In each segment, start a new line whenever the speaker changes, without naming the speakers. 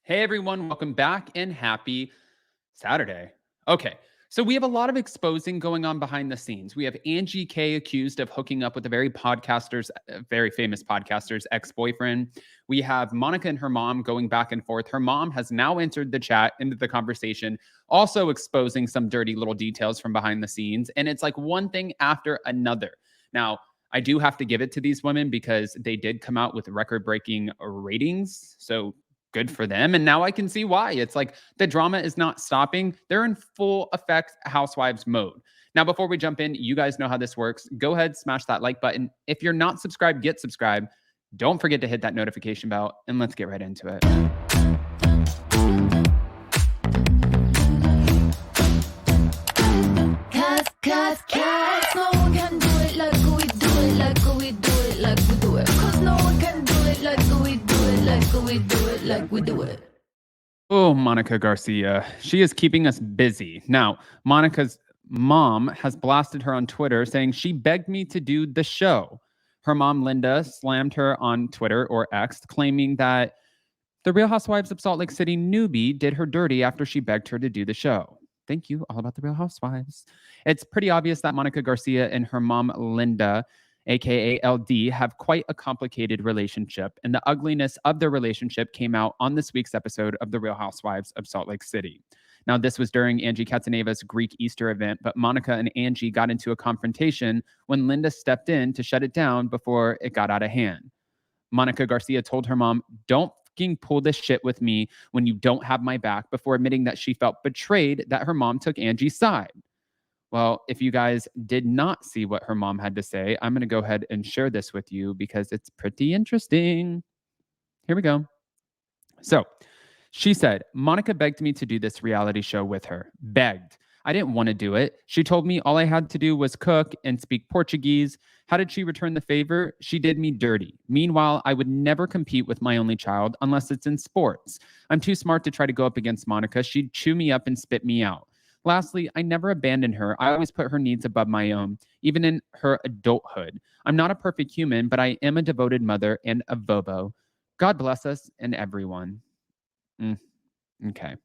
Hey everyone, welcome back and happy Saturday. Okay, so we have a lot of exposing going on behind the scenes. We have Angie K accused of hooking up with a very famous podcaster's ex-boyfriend. We have Monica and her mom going back and forth. Her mom has now entered the chat into the conversation, also exposing some dirty little details from behind the scenes. And it's like one thing after another. Now, I do have to give it to these women because they did come out with record-breaking ratings. So good for them. And now I can see why. It's like the drama is not stopping. They're in full effect housewives mode. Now, before we jump in, you guys know how this works. Go ahead, smash that like button. If you're not subscribed, get subscribed. Don't forget to hit that notification bell, and let's get right into it. Cause no one can do it like we do it, like we do it, like we do it. Cause no one can do it like we do it, like we do it, like we do it. Oh, Monica Garcia. She is keeping us busy. Now, Monica's mom has blasted her on Twitter saying she begged me to do the show. Her mom, Linda, slammed her on Twitter or X, claiming that the Real Housewives of Salt Lake City newbie did her dirty after she begged her to do the show. Thank you, all about the Real Housewives. It's pretty obvious that Monica Garcia and her mom, Linda, aka LD, have quite a complicated relationship, and the ugliness of their relationship came out on this week's episode of The Real Housewives of Salt Lake City. Now, this was during Angie Katsaneva's Greek Easter event, but Monica and Angie got into a confrontation when Linda stepped in to shut it down before it got out of hand. Monica Garcia told her mom, "Don't pull this shit with me when you don't have my back," before admitting that she felt betrayed that her mom took Angie's side. Well, if you guys did not see what her mom had to say, I'm going to go ahead and share this with you because it's pretty interesting. Here we go. So she said, Monica begged me to do this reality show with her. Begged. I didn't want to do it. She told me all I had to do was cook and speak Portuguese. How did she return the favor? She did me dirty. Meanwhile, I would never compete with my only child unless it's in sports. I'm too smart to try to go up against Monica. She'd chew me up and spit me out. Lastly, I never abandoned her. I always put her needs above my own, even in her adulthood. I'm not a perfect human, but I am a devoted mother and a Bobo. God bless us and everyone. Okay.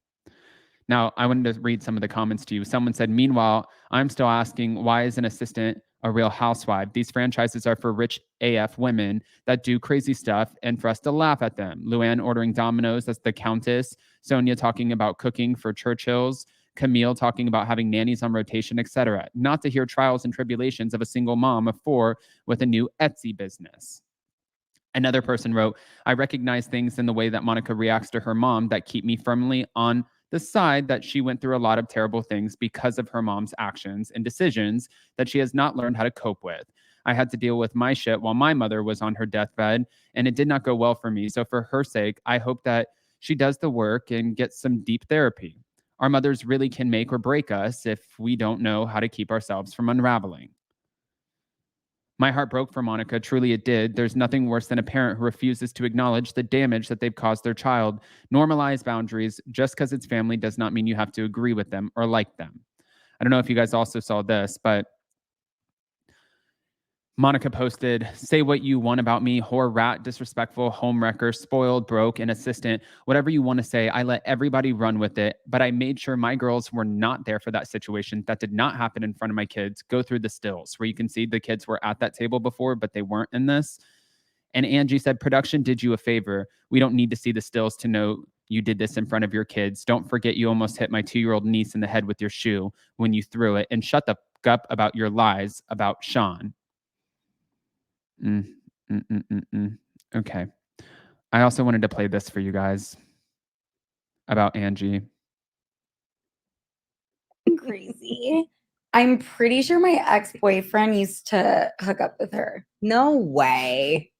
Now, I wanted to read some of the comments to you. Someone said, meanwhile, I'm still asking, why is an assistant a real housewife? These franchises are for rich AF women that do crazy stuff and for us to laugh at them. Luann ordering Domino's, that's the Countess. Sonia talking about cooking for Churchill's. Camille talking about having nannies on rotation, etc. Not to hear trials and tribulations of a single mom of 4 with a new Etsy business. Another person wrote, I recognize things in the way that Monica reacts to her mom that keep me firmly on the side that she went through a lot of terrible things because of her mom's actions and decisions that she has not learned how to cope with. I had to deal with my shit while my mother was on her deathbed, and it did not go well for me. So for her sake, I hope that she does the work and gets some deep therapy. Our mothers really can make or break us if we don't know how to keep ourselves from unraveling. My heart broke for Monica. Truly it did. There's nothing worse than a parent who refuses to acknowledge the damage that they've caused their child. Normalize boundaries. Just because it's family does not mean you have to agree with them or like them. I don't know if you guys also saw this, but Monica posted, say what you want about me, whore, rat, disrespectful, homewrecker, spoiled, broke, and assistant, whatever you want to say. I let everybody run with it, but I made sure my girls were not there for that situation. That did not happen in front of my kids. Go through the stills where you can see the kids were at that table before, but they weren't in this. And Angie said, production did you a favor. We don't need to see the stills to know you did this in front of your kids. Don't forget you almost hit my 2-year-old niece in the head with your shoe when you threw it, and shut the fuck up about your lies about Sean. Okay. I also wanted to play this for you guys about Angie.
Crazy. I'm pretty sure my ex-boyfriend used to hook up with her.
No way.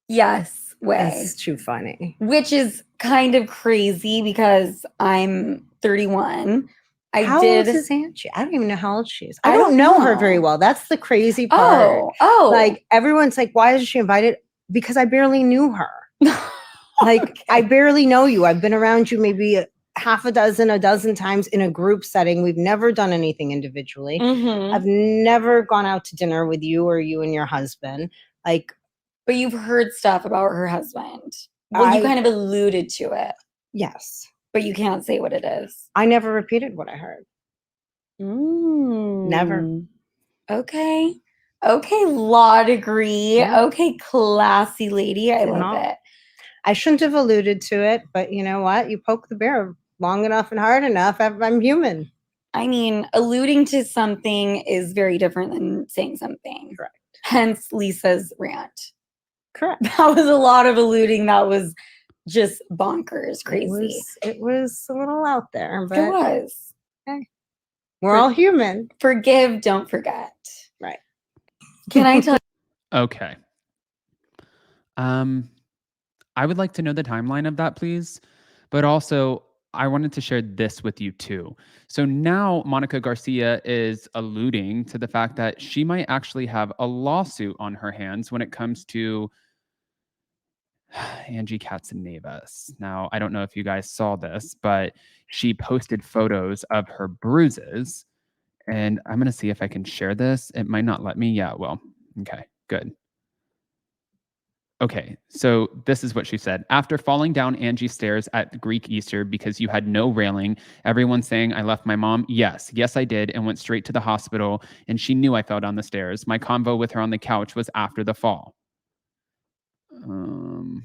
Yes, way.
That's too funny.
Which is kind of crazy because I'm 31.
How old is Angie? I don't even know how old she is. I don't know her very well. That's the crazy part.
Oh.
Like, everyone's like, why is she invited? Because I barely knew her. Like, okay. I barely know you. I've been around you maybe a dozen times in a group setting. We've never done anything individually.
Mm-hmm.
I've never gone out to dinner with you or you and your husband. Like,
but you've heard stuff about her husband. Well, you
I-
kind of alluded to it,
Yes.
but you can't say what it is.
I never repeated what I heard. Never.
Okay. Okay, law degree.
Yeah.
Okay, classy lady. I love
No.
it.
I shouldn't have alluded to it, but you know what? You poke the bear long enough and hard enough. I'm human.
I mean, alluding to something is very different than saying something.
Correct.
Hence Lisa's rant.
Correct.
That was a lot of alluding. That was just bonkers, crazy.
It was a little out there, but
It was.
we're all human.
Forgive, don't forget.
Right.
Can I tell
Okay. I would like to know the timeline of that, please. But also, I wanted to share this with you too. So now Monica Garcia is alluding to the fact that she might actually have a lawsuit on her hands when it comes to Angie Katzenevas. Now, I don't know if you guys saw this, but she posted photos of her bruises. And I'm going to see if I can share this. It might not let me. Yeah, well, okay, good. Okay, so this is what she said. After falling down Angie's stairs at Greek Easter because you had no railing, everyone's saying I left my mom. Yes, I did, and went straight to the hospital, and she knew I fell down the stairs. My convo with her on the couch was after the fall. Oh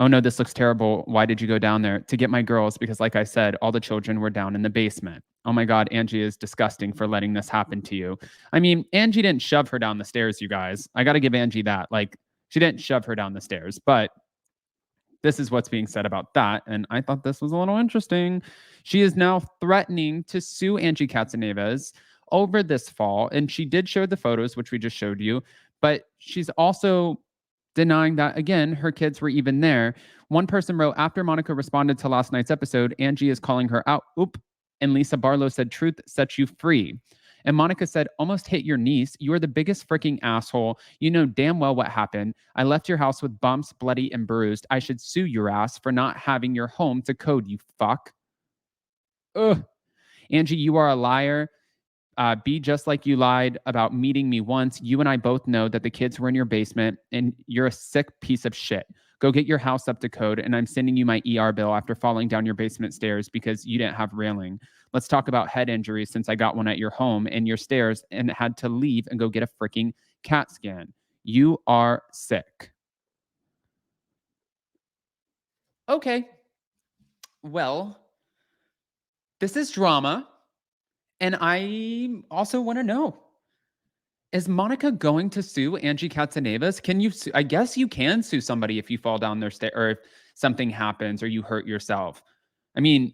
no, this looks terrible. Why did you go down there? To get my girls, because like I said, all the children were down in the basement. Oh my God, Angie is disgusting for letting this happen to you. I mean, Angie didn't shove her down the stairs, you guys. I got to give Angie that. Like, she didn't shove her down the stairs, but this is what's being said about that. And I thought this was a little interesting. She is now threatening to sue Angie Katzenevas over this fall. And she did show the photos, which we just showed you, but she's also denying that, again, her kids were even there. One person wrote, after Monica responded to last night's episode, Angie is calling her out. Oop. And Lisa Barlow said, truth sets you free. And Monica said, almost hit your niece. You are the biggest freaking asshole. You know damn well what happened. I left your house with bumps, bloody, and bruised. I should sue your ass for not having your home to code, you fuck. Ugh. Angie, you are a liar. Be just like you lied about meeting me once. You and I both know that the kids were in your basement and you're a sick piece of shit. Go get your house up to code, and I'm sending you my ER bill after falling down your basement stairs because you didn't have railing. Let's talk about head injuries since I got one at your home and your stairs and had to leave and go get a freaking CAT scan. You are sick. Okay. Well, this is drama. And I also want to know, is Monica going to sue Angie Katzenevas? Can you sue? I guess you can sue somebody if you fall down their stairs or if something happens or you hurt yourself. I mean,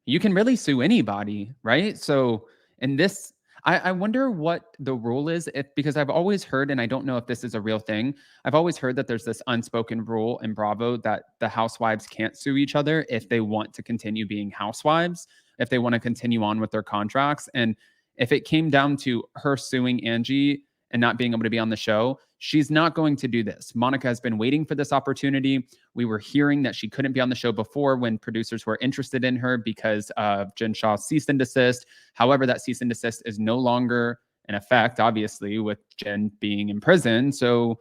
you can really sue anybody, right? So in this, I wonder what the rule is, because I've always heard, and I don't know if this is a real thing, I've always heard that there's this unspoken rule in Bravo that the housewives can't sue each other if they want to continue being housewives, if they want to continue on with their contracts. And if it came down to her suing Angie and not being able to be on the show, she's not going to do this. Monica has been waiting for this opportunity. We were hearing that she couldn't be on the show before when producers were interested in her because of Jen Shah's cease and desist. However, that cease and desist is no longer in effect, obviously, with Jen being in prison. So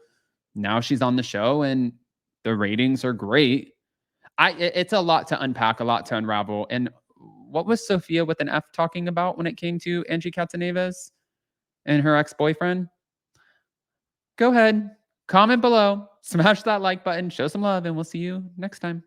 now she's on the show and the ratings are great. It's a lot to unpack, a lot to unravel. And what was Sophia with an F talking about when it came to Angie Katzenevas and her ex-boyfriend? Go ahead, comment below, smash that like button, show some love, and we'll see you next time.